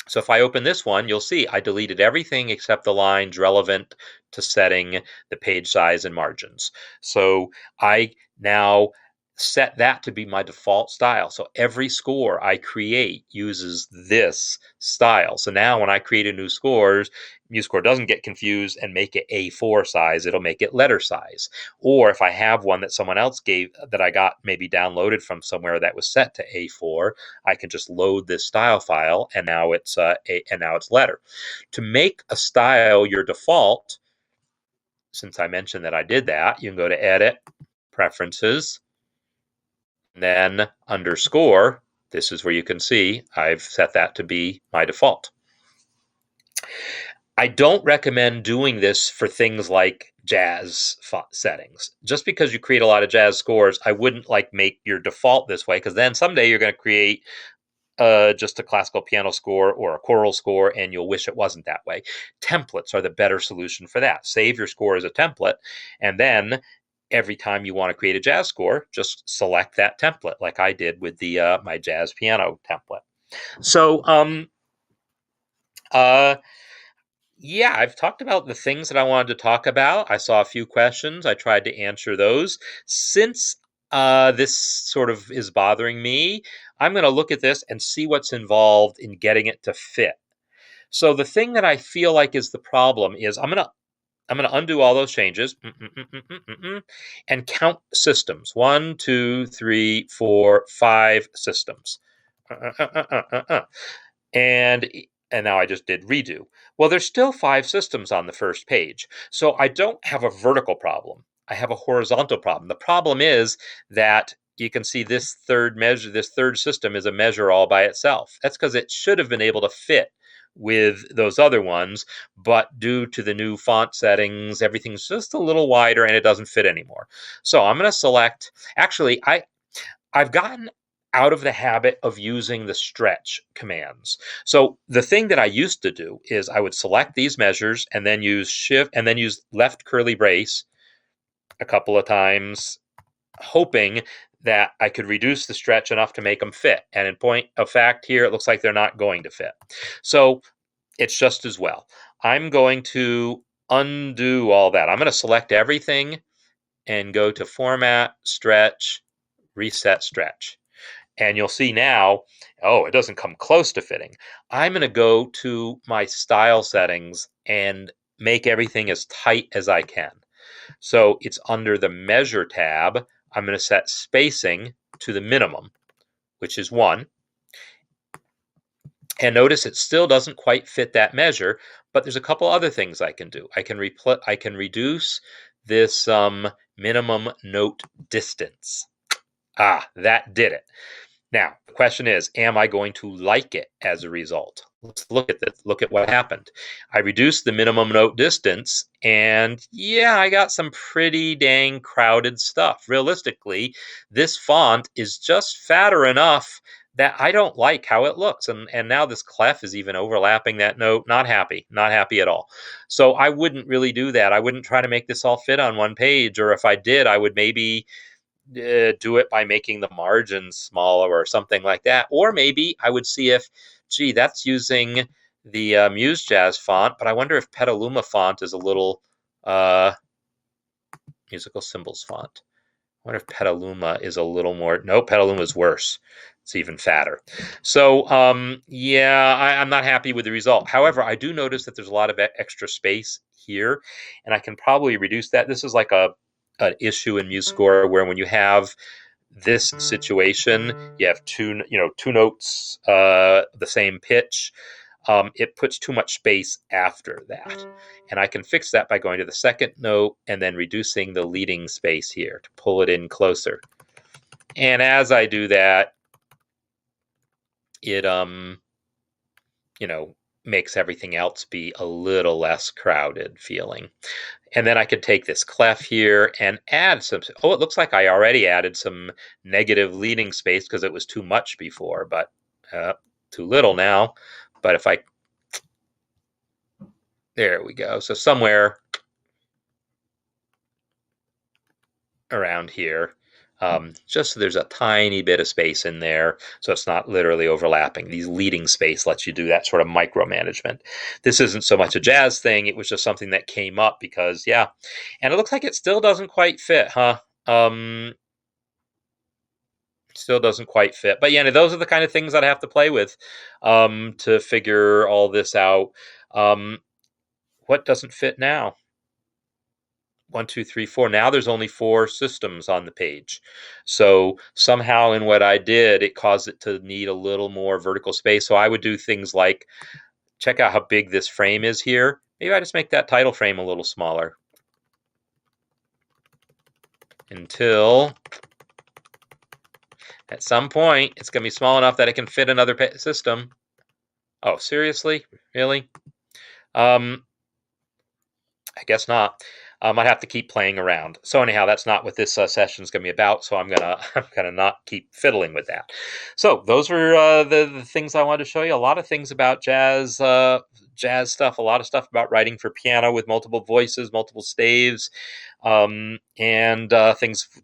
So if I open this one, you'll see I deleted everything except the lines relevant to setting the page size and margins. So I now set that to be my default style. So every score I create uses this style. So now when I create a new score, MuseScore doesn't get confused and make it A4 size. It'll make it letter size. Or if I have one that someone else gave, that I got maybe downloaded from somewhere that was set to A4, I can just load this style file, and now it's letter. To make a style your default, since I mentioned that I did that, you can go to Edit, Preferences, and then underscore. This is where you can see I've set that to be my default. I don't recommend doing this for things like jazz settings. Just because you create a lot of jazz scores, I wouldn't make your default this way, because then someday you're going to create just a classical piano score or a choral score, and you'll wish it wasn't that way. Templates are the better solution for that. Save your score as a template, and then every time you want to create a jazz score, just select that template, like I did with the my jazz piano template. So, yeah, I've talked about the things that I wanted to talk about. I saw a few questions. I tried to answer those. Since this sort of is bothering me, I'm going to look at this and see what's involved in getting it to fit. So the thing that I feel like is the problem is I'm going to undo all those changes and count systems. 1, 2, 3, 4, 5 systems. And now I just did redo. Well, there's still 5 systems on the first page. So I don't have a vertical problem. I have a horizontal problem. The problem is that you can see this third system is a measure all by itself. That's because it should have been able to fit with those other ones, but due to the new font settings, everything's just a little wider and it doesn't fit anymore. So I'm going to select, actually, I've gotten out of the habit of using the stretch commands. So the thing that I used to do is I would select these measures and then use shift and then use left curly brace a couple of times, hoping that I could reduce the stretch enough to make them fit. And in point of fact here, it looks like they're not going to fit. So it's just as well. I'm going to undo all that. I'm going to select everything and go to Format, Stretch, Reset Stretch. And you'll see now, oh, it doesn't come close to fitting. I'm going to go to my style settings and make everything as tight as I can. So it's under the Measure tab. I'm going to set spacing to the minimum, which is 1. And notice it still doesn't quite fit that measure, but there's a couple other things I can do. I can reduce this minimum note distance. That did it. Now, the question is, am I going to like it as a result? Let's look at this. Look at what happened. I reduced the minimum note distance, and yeah, I got some pretty dang crowded stuff. Realistically, this font is just fatter enough that I don't like how it looks. And now this clef is even overlapping that note. Not happy. Not happy at all. So I wouldn't really do that. I wouldn't try to make this all fit on one page, or if I did, I would maybe do it by making the margins smaller or something like that. Or maybe I would see if, gee, that's using the Muse Jazz font, but I wonder if Petaluma font is a little Musical symbols font. I wonder if Petaluma is a little more. No, Petaluma is worse. It's even fatter. So, yeah, I'm not happy with the result. However, I do notice that there's a lot of extra space here, and I can probably reduce that. This is like an issue in MuseScore where when you have this situation, you have two notes the same pitch. It puts too much space after that. And I can fix that by going to the second note and then reducing the leading space here to pull it in closer. And as I do that, it makes everything else be a little less crowded feeling. And then I could take this clef here and add some. Oh, it looks like I already added some negative leading space because it was too much before, but too little now. But if I, there we go. So somewhere around here, just so there's a tiny bit of space in there, so it's not literally overlapping. These leading space lets you do that sort of micromanagement. This isn't so much a jazz thing. It was just something that came up because, yeah. And it looks like it still doesn't quite fit, huh? Still doesn't quite fit. But yeah, those are the kind of things I'd have to play with to figure all this out. What doesn't fit now? 1, 2, 3, 4. Now there's only 4 systems on the page. So somehow in what I did, it caused it to need a little more vertical space. So I would do things like check out how big this frame is here. Maybe I just make that title frame a little smaller until at some point it's going to be small enough that it can fit another system. Oh, seriously? Really? I guess not. I have to keep playing around. So anyhow, that's not what this session is going to be about. So I'm gonna not keep fiddling with that. So those were the things I wanted to show you. A lot of things about jazz stuff. A lot of stuff about writing for piano with multiple voices, multiple staves, and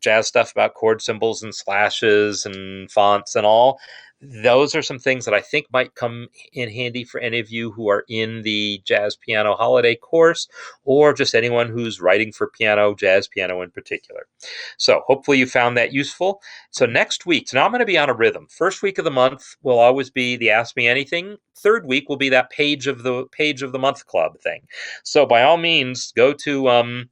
jazz stuff about chord symbols and slashes and fonts and all. Those are some things that I think might come in handy for any of you who are in the Jazz Piano Holiday course, or just anyone who's writing for piano, jazz piano in particular. So hopefully you found that useful. So next week, so now I'm going to be on a rhythm. First week of the month will always be the Ask Me Anything. Third week will be that page of the month club thing. So by all means, go to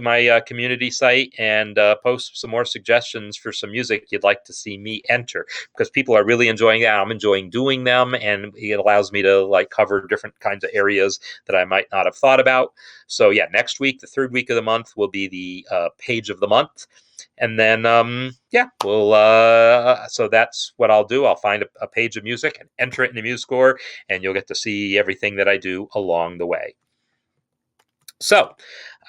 my community site and post some more suggestions for some music you'd like to see me enter, because people are really enjoying that. I'm enjoying doing them, and it allows me to cover different kinds of areas that I might not have thought about. So yeah, next week, the third week of the month, will be the page of the month. And then, so that's what I'll do. I'll find a page of music and enter it into MuseScore, and you'll get to see everything that I do along the way. So,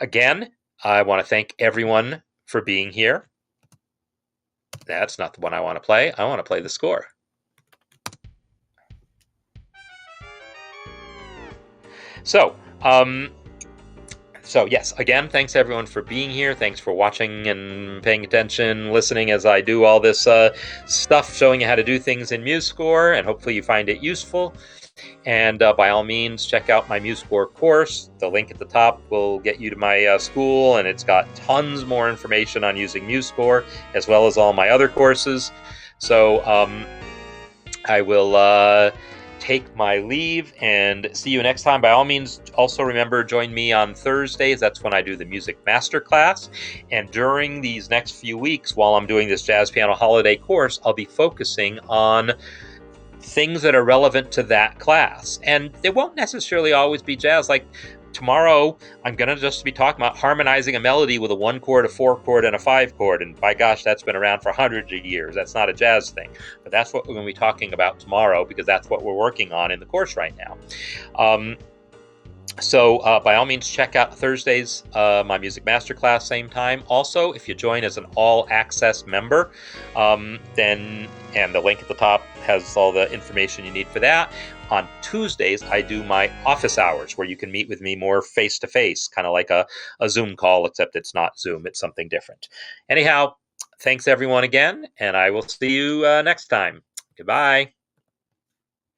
again, I want to thank everyone for being here. That's not the one I want to play. I want to play the score. So yes, again, thanks everyone for being here. Thanks for watching and paying attention, listening as I do all this stuff, showing you how to do things in MuseScore, and hopefully you find it useful. And by all means, check out my MuseScore course. The link at the top will get you to my school, and it's got tons more information on using MuseScore, as well as all my other courses. So I will take my leave and see you next time. By all means, also remember, join me on Thursdays. That's when I do the music masterclass. And during these next few weeks, while I'm doing this Jazz Piano Holiday course, I'll be focusing on things that are relevant to that class. And they won't necessarily always be jazz. Like tomorrow, I'm going to just be talking about harmonizing a melody with a 1 chord, a 4 chord, and a 5 chord. And by gosh, that's been around for hundreds of years. That's not a jazz thing. But that's what we're going to be talking about tomorrow, because that's what we're working on in the course right now. So by all means, check out Thursdays, my music masterclass, same time. Also, if you join as an all-access member, then, and the link at the top has all the information you need for that. On Tuesdays, I do my office hours, where you can meet with me more face-to-face, kind of like a Zoom call, except it's not Zoom, it's something different. Anyhow, thanks everyone again, and I will see you next time. Goodbye.